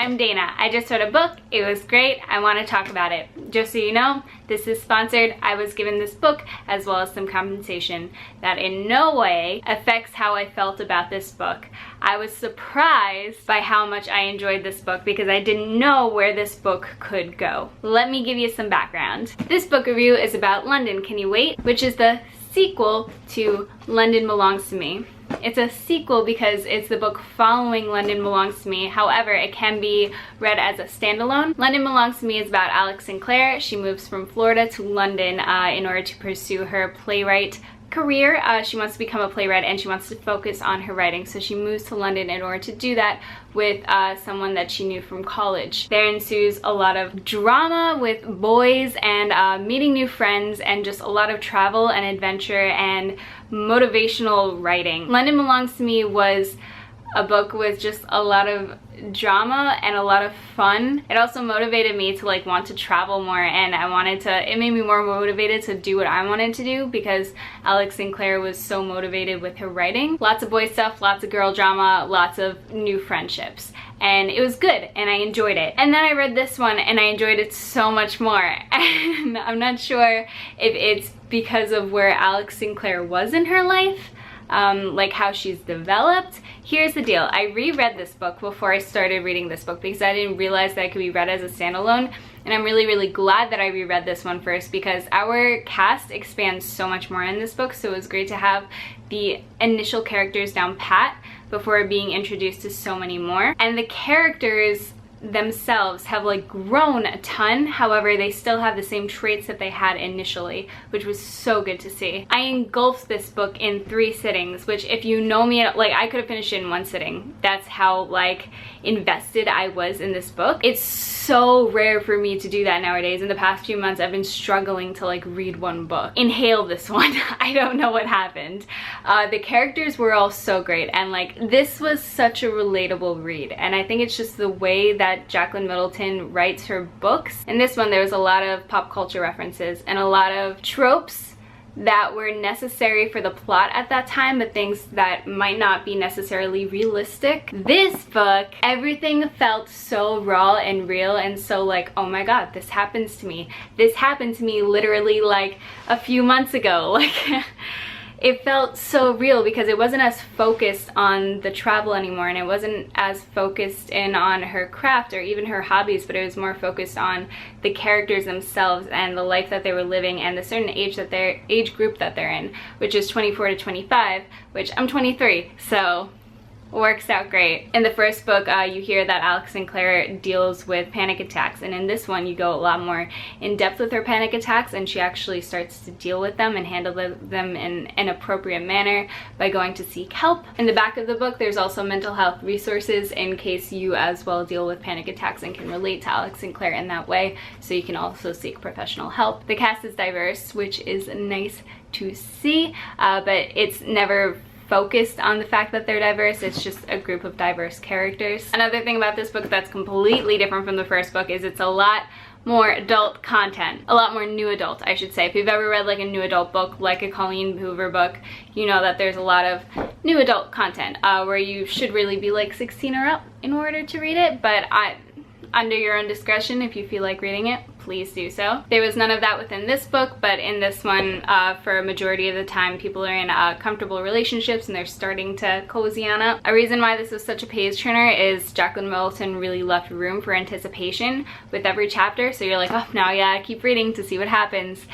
I'm Dana. I just read a book. It was great. I want to talk about it. Just so you know, this is sponsored. I was given this book as well as some compensation that in no way affects how I felt about this book. I was surprised by how much I enjoyed this book because I didn't know where this book could go. Let me give you some background. This book review is about London, Can You Wait?, which is the sequel to London Belongs to Me. It's a sequel because it's the book following London Belongs to Me. However, it can be read as a standalone. London Belongs to Me is about Alex Sinclair. She moves from Florida to London in order to pursue her playwright career. She wants to become a playwright and she wants to focus on her writing, so she moves to London in order to do that with someone that she knew from college. There ensues a lot of drama with boys and meeting new friends and just a lot of travel and adventure and motivational writing. London Belongs to Me was a book with just a lot of drama and a lot of fun. It also motivated me to like want to travel more, and it made me more motivated to do what I wanted to do because Alex Sinclair was so motivated with her writing. Lots of boy stuff, lots of girl drama, lots of new friendships. And it was good and I enjoyed it. And then I read this one and I enjoyed it so much more. And I'm not sure if it's because of where Alex Sinclair was in her life, like how she's developed. Here's the deal. I reread this book before I started reading this book because I didn't realize that it could be read as a standalone. And I'm really glad that I reread this one first because our cast expands so much more in this book. So it was great to have the initial characters down pat before being introduced to so many more. And the characters themselves have like grown a ton. However, they still have the same traits that they had initially, which was so good to see. I engulfed this book in 3 sittings, which if you know me, like I could have finished it in 1 sitting. That's how like invested I was in this book. It's so rare for me to do that nowadays. In the past few months, I've been struggling to like read one book. Inhale this one. I don't know what happened. The characters were all so great, and like this was such a relatable read, and I think it's just the way that Jacqueline Middleton writes her books. In this one, there was a lot of pop culture references and a lot of tropes that were necessary for the plot at that time, but things that might not be necessarily realistic. This book, everything felt so raw and real and so like, oh my god, this happens to me. This happened to me literally like a few months ago. Like it felt so real because it wasn't as focused on the travel anymore, and it wasn't as focused in on her craft or even her hobbies, but it was more focused on the characters themselves and the life that they were living and the certain age group that they're in, which is 24 to 25, which I'm 23, so works out great. In the first book, you hear that Alex Sinclair deals with panic attacks, and in this one you go a lot more in depth with her panic attacks, and she actually starts to deal with them and handle them in an appropriate manner by going to seek help. In the back of the book, there's also mental health resources in case you as well deal with panic attacks and can relate to Alex Sinclair in that way, so you can also seek professional help. The cast is diverse, which is nice to see, but it's never focused on the fact that they're diverse. It's just a group of diverse characters. Another thing about this book that's completely different from the first book is it's a lot more adult content. A lot more new adult, I should say. If you've ever read like a new adult book, like a Colleen Hoover book, you know that there's a lot of new adult content where you should really be like 16 or up in order to read it, but under your own discretion, if you feel like reading it, please do so. There was none of that within this book, but in this one, for a majority of the time, people are in comfortable relationships and they're starting to cozy on up. A reason why this was such a page turner is Jacqueline Middleton really left room for anticipation with every chapter, so you're like, oh, now I gotta keep reading to see what happens,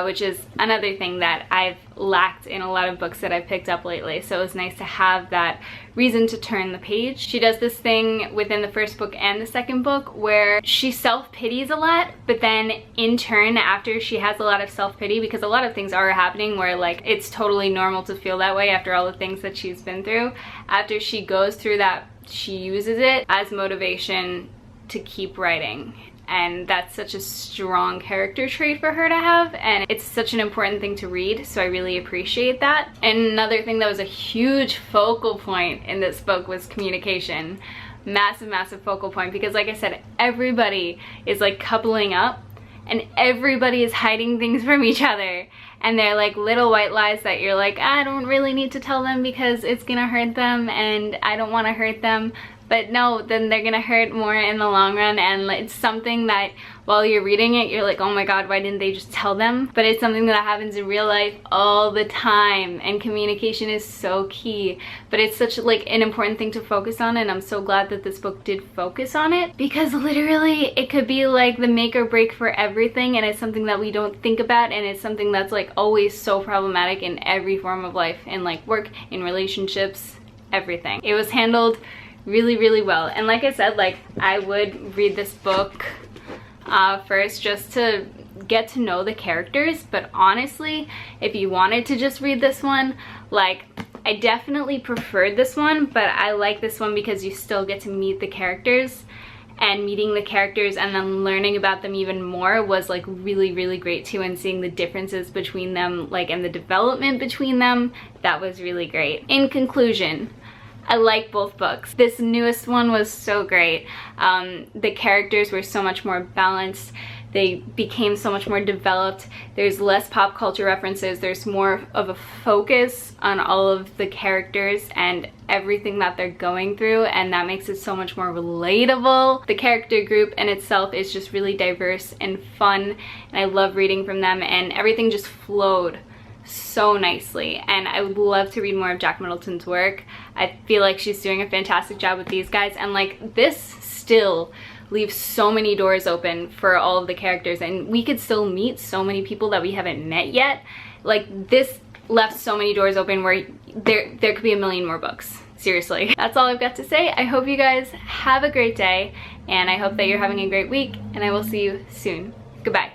which is another thing that I've lacked in a lot of books that I've picked up lately, so it was nice to have that reason to turn the page. She does this thing within the first book and the second book where she self-pities a lot, but then in turn, after she has a lot of self-pity, because a lot of things are happening where like it's totally normal to feel that way after all the things that she's been through, after she goes through that, she uses it as motivation to keep writing. And that's such a strong character trait for her to have, and it's such an important thing to read, so I really appreciate that. And another thing that was a huge focal point in this book was communication. Massive focal point, because like I said, everybody is like coupling up and everybody is hiding things from each other, and they're like little white lies that you're like, I don't really need to tell them because it's gonna hurt them and I don't want to hurt them, but no, then they're gonna hurt more in the long run, and it's something that while you're reading it, you're like, oh my god, why didn't they just tell them? But it's something that happens in real life all the time, and communication is so key. But it's such like an important thing to focus on, and I'm so glad that this book did focus on it, because literally it could be like the make or break for everything, and it's something that we don't think about, and it's something that's like always so problematic in every form of life, in like work, in relationships, everything. It was handled really well, and like I said, like I would read this book first just to get to know the characters, but honestly, if you wanted to just read this one, like I definitely preferred this one, but I like this one because you still get to meet the characters, and meeting the characters and then learning about them even more was like really great too, and seeing the differences between them, like, and the development between them, that was really great. In conclusion, I like both books. This newest one was so great. The characters were so much more balanced. They became so much more developed. There's less pop culture references. There's more of a focus on all of the characters and everything that they're going through, and that makes it so much more relatable. The character group in itself is just really diverse and fun, and I love reading from them, and everything just flowed so nicely, and I would love to read more of Jack Middleton's work. I feel like she's doing a fantastic job with these guys, and like this still leaves so many doors open for all of the characters, and we could still meet so many people that we haven't met yet. Like this left so many doors open where there could be a million more books. Seriously. That's all I've got to say. I hope you guys have a great day, and I hope that you're having a great week, and I will see you soon. Goodbye.